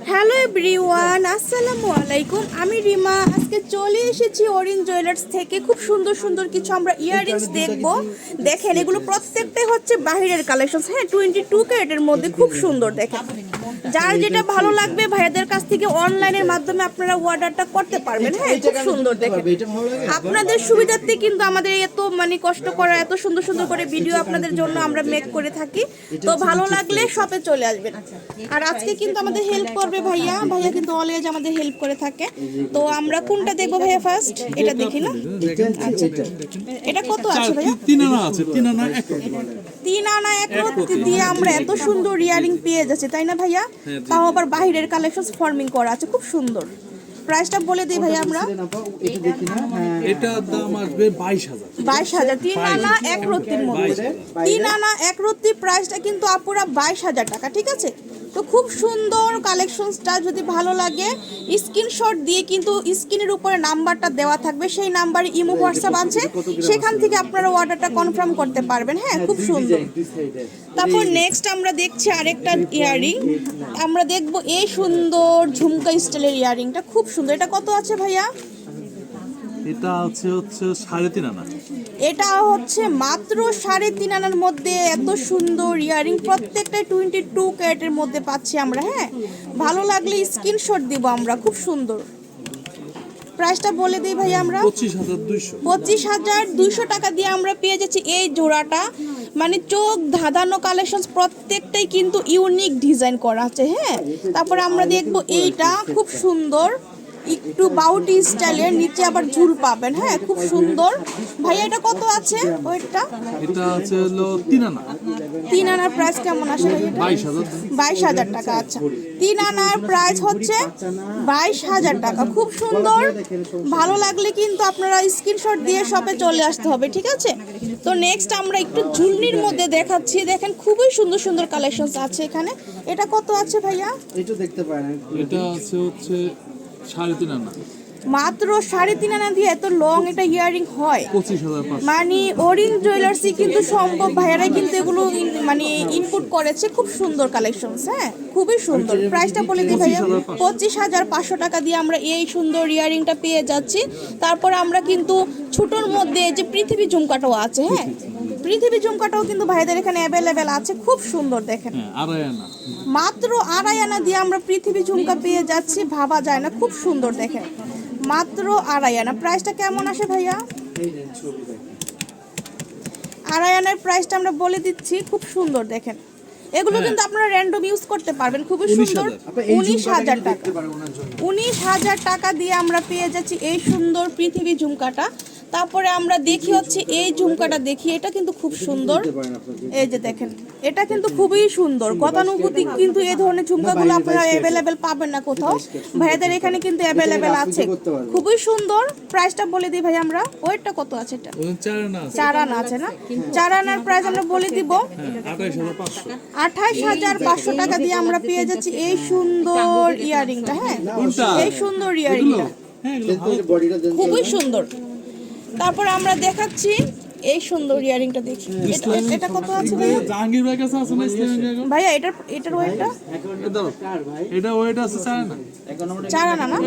Hello everyone, আসসালামু আলাইকুম। আমি রিমা। আজকে চলে এসেছি অরিন জুয়েলার্স থেকে। খুব সুন্দর সুন্দর কিছু আমরা ইয়াররিংস দেখবো। দেখেন, এগুলো প্রত্যেকটাই হচ্ছে বাহিরের কালেকশন। হ্যাঁ, 22 ক্যারেটের মধ্যে খুব সুন্দর। দেখেন, যার যেটা ভালো লাগবে ভাইয়াদের কাছ থেকে অনলাইনের মাধ্যমে আপনারা অর্ডারটা করতে পারবেন। হ্যাঁ, খুব সুন্দর। দেখেন, আপনাদের সুবিধার্থে কিন্তু আমাদের এত কষ্ট করা, এত সুন্দর সুন্দর করে ভিডিও আপনাদের জন্য আমরা মেক করে থাকি। তো ভালো লাগলে শপে চলে আসবেন। আর আজকে কিন্তু আমাদের হেল্প করবে ভাইয়া। ভাইয়া কিন্তু অলওয়েজ আমাদের হেল্প করে থাকে। তো আমরা কোনটা দেখবো ভাইয়া? ফার্স্ট এটা দেখি না? আচ্ছা, এটা কত আছে ভাইয়া? 3 আনা আছে। 3 আনা 3 আনা 1 রত্তি দিয়ে আমরা এত সুন্দর ইয়ারিং পেয়ে যাচ্ছি, তাই না ভাইয়া? তাও আবার বাহিরের কালেকশন ফর্মিং করা আছে, খুব সুন্দর। প্রাইসটা বলে দিই ভাইয়া আমরা। এটা দাম আসবে 22000। 22000 3 আনা 1 রত্তির মধ্যে। 3 আনা 1 রত্তি প্রাইসটা কিন্তু আপুরা 22000 টাকা, ঠিক আছে? তো খুব সুন্দর কালেকশনসটা। যদি ভালো লাগে স্ক্রিনশট দিয়ে, কিন্তু স্ক্রিনের উপরে নাম্বারটা দেওয়া থাকবে, সেই নাম্বারে ইমো হোয়াটসঅ্যাপ আছে, সেখান থেকে আপনারা অর্ডারটা কনফার্ম করতে পারবেন। হ্যাঁ, খুব সুন্দর। তারপর নেক্সট আমরা দেখছি আরেকটা ইয়ারিং। আমরা দেখব এই সুন্দর ঝুমকা স্টাইলের ইয়ারিংটা, খুব সুন্দর। এটা কত আছে ভাইয়া? এটা হচ্ছে 3.5 আনা। এটা হচ্ছে মাত্র 3.5 আনার মধ্যে এত সুন্দর ইয়ারিং। প্রত্যেকটাই 22 ক্যারেটের মধ্যে পাচ্ছি আমরা। হ্যাঁ, ভালো লাগলে স্ক্রিনশট দিব আমরা। খুব সুন্দর। প্রাইসটা বলে দিই ভাই আমরা। 25,200 টাকা দিয়ে আমরা পেয়ে যাচ্ছি এই জোড়াটা। চোখ ধাঁধানো কালেকশন, প্রত্যেকটাই কিন্তু ইউনিক ডিজাইন করা আছে। হ্যাঁ, তারপরে আমরা দেখবো এইটা খুব সুন্দর, একটু বাউটি স্টাইলের, নিচে আবার ঝুল পাবেন। হ্যাঁ, খুব সুন্দর। ভাইয়া এটা কত আছে ওইটা? এটা আছে হলো 3 আনা। 3 আনার প্রাইস কেমন আসে ভাই? 22,000 টাকা। আচ্ছা, 3 আনার প্রাইস হচ্ছে 22,000 টাকা। খুব সুন্দর। ভালো লাগলে কিন্তু আপনারা স্ক্রিনশট দিয়ে শপে চলে আসতে হবে, ঠিক আছে? তো নেক্সট আমরা একটু ঝুলনির মধ্যে দেখাচ্ছি। দেখেন, খুবই সুন্দর সুন্দর কালেকশনস আছে এখানে। এটা কত আছে ভাইয়া? এটা দেখতে পারেন। এটা আছে 3.5 আনা। মাত্র 3.5 আনা দিয়ে এত লং এটা ইয়ারিং হয়? 25,500। অরিন জুয়েলার্সই কিন্তু সম্ভব। ভাইয়ারা কিন্তু এগুলো ইনপুট করেছে। খুব সুন্দর কালেকশনস। হ্যাঁ, খুবই সুন্দর। প্রাইসটা বলে দিই ভাইয়া। 25,500 টাকা দিয়ে আমরা এই সুন্দর ইয়ারিংটা পেয়ে যাচ্ছি। তারপর আমরা কিন্তু ছোটোর মধ্যে যে পৃথিবী ঝুমকাটাও আছে। হ্যাঁ, পৃথিবী ঝুমকাটাও কিন্তু ভাইদের এখানে অ্যাভেলেবেল আছে। খুব সুন্দর। দেখেন, মাত্র 2.5 আনা দিয়ে আমরা পৃথিবী ঝুমকা পেয়ে যাচ্ছি। ভাবা যায় না, খুব সুন্দর। দেখেন, মাত্র 2.5 আনা। প্রাইসটা কেমন আসে ভাইয়া? 2.5 আনার প্রাইসটা আমরা বলে দিচ্ছি। খুব সুন্দর। দেখেন, এগুলো কিন্তু আপনারা র্যান্ডম ইউজ করতে পারবেন। খুবই সুন্দর। 19,000 টাকা। 19,000 টাকা দিয়ে আমরা পেয়ে যাচ্ছি এই সুন্দর পৃথিবী ঝুমকাটা। তারপরে আমরা দেখি হচ্ছে এই ঝুমকাটা দেখি। এটা কিন্তু খুব সুন্দর। এই যে দেখেন, এটা কিন্তু খুবই সুন্দর। গতানুগতিক কিন্তু এই ধরনের ঝুমকাগুলো আপনারা অ্যাভেলেবেল পাবেন না কোথাও। ভাইয়াদের এখানে কিন্তু অ্যাভেলেবেল আছে। খুবই সুন্দর। প্রাইসটা বলে দিই ভাই আমরা। ওয়েটটা কত আছে? এটা 4 আনা আছে না? 4 আনার প্রাইস আমরা বলে দিব 28,500 টাকা দিয়ে আমরা পেয়ে যাচ্ছি এই সুন্দর ইয়ারিংটা। হ্যাঁ, এই সুন্দর ইয়ারিংটা খুবই সুন্দর। তারপর আমরা দেখাচ্ছি এই সুন্দর ইয়ারিংটা। দেখি এটা কত আছে ভাইয়া? জাহাঙ্গীর ভাই কাছে আছে না ইসলামিক ভাইয়া? এটার ওয়েটটা? এটা ওয়েট আছে 4 আনা। 4 আনা না?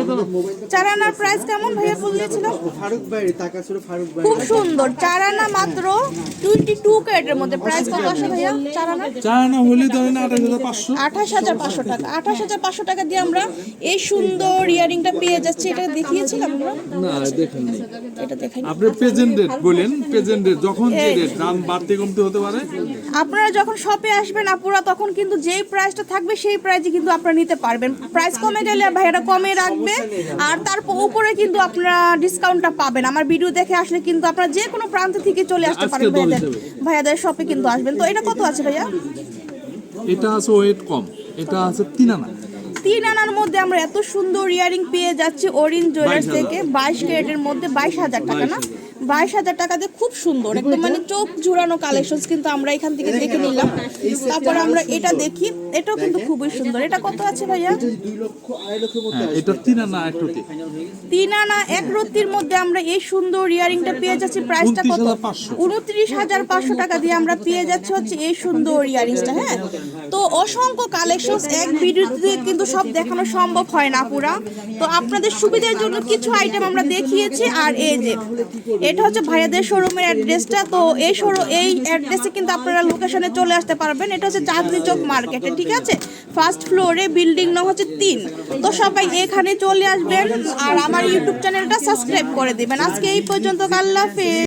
4 আনার প্রাইস কেমন ভাইয়া বলেছিল? ফারুক ভাই তাকাসুর ফারুক ভাই। খুব সুন্দর। 4 আনা মাত্র 22 ক্যারেটের মধ্যে। প্রাইস কত আসে ভাইয়া 4 আনা? 4 আনা হলে ধরেন 28,500। 28,500 টাকা। 28,500 টাকা দিয়ে আমরা এই সুন্দর ইয়ারিংটা পেয়ে যাচ্ছি। এটা দেখিয়েছিলাম আমরা? না, দেখেননি। এটা দেখাই। আপনি প্রেজেন্ট ডেট বলেন। প্রেজেন্ট ডেট যখন যে ডেট দাম বাড়তে কমতে হতে পারে। আপনারা যখন শপে আসবেন আপুরা, তখন কিন্তু যেই প্রাইসটা থাকবে সেই প্রাইসে কিন্তু আপনারা নিতে পারবেন। প্রাইস কমে গেলে ভাইয়ারা কমে রাখবে, আর তার উপরে কিন্তু আপনারা ডিসকাউন্টটা পাবেন। আমার ভিডিও দেখে আসলে কিন্তু আপনারা যে কোনো প্রান্ত থেকে চলে আসতে পারেন। ভাইয়াদের শপে কিন্তু আসবেন। তো এটা কত আছে ভাইয়া? এটা আছে ওয়েট কম। এটা আছে 3 আনা। 3 আনার মধ্যে আমরা এত সুন্দর ইয়ারিং পেয়ে যাচ্ছি অরিন জুয়েলার্স থেকে। 22 ক্যারেটের মধ্যে 22,000 টাকা না? 22,000 টাকা দিয়ে খুব সুন্দর একদম মানে চোখ জুড়ানো কালেকশনস কিন্তু আমরা এখান থেকে দেখে নিলাম। তারপর আমরা এটা দেখি, এটাও কিন্তু খুবই সুন্দর। এটা কত আছে ভাইয়া? 2 লক্ষ 2.5 লক্ষের মধ্যে হ্যাঁ, এটা 3 আনা 1 রতি। 3 আনা 1 রতির মধ্যে আমরা এই সুন্দর ইয়ারিংটা পেয়ে যাচ্ছি। প্রাইসটা কত? 29,500 টাকা দিয়ে আমরা পেয়ে যাচ্ছি হচ্ছে এই সুন্দর ইয়ারিংসটা। হ্যাঁ, তো অসংখ্য কালেকশনস এক ভিডিওতে কিন্তু সব দেখানো সম্ভব হয় না পুরা, তো আপনাদের সুবিধার জন্য কিছু আইটেম আমরা দেখিয়েছি। আর এই যে এটা হচ্ছে ভাইয়াদের শোরুমের অ্যাড্রেসটা, তো এই অ্যাড্রেসে কিন্তু আপনারা লোকেশনে চলে আসতে পারবেন। এটা হচ্ছে চাঁদনী চক মার্কেটে, ঠিক আছে, ফার্স্ট ফ্লোরে, বিল্ডিং নং হচ্ছে 3। তো সবাই এখানে চলে আসবেন আর আমার ইউটিউব চ্যানেলটা সাবস্ক্রাইব করে দিবেন। আজকে এই পর্যন্ত, আল্লাহ হাফেজ।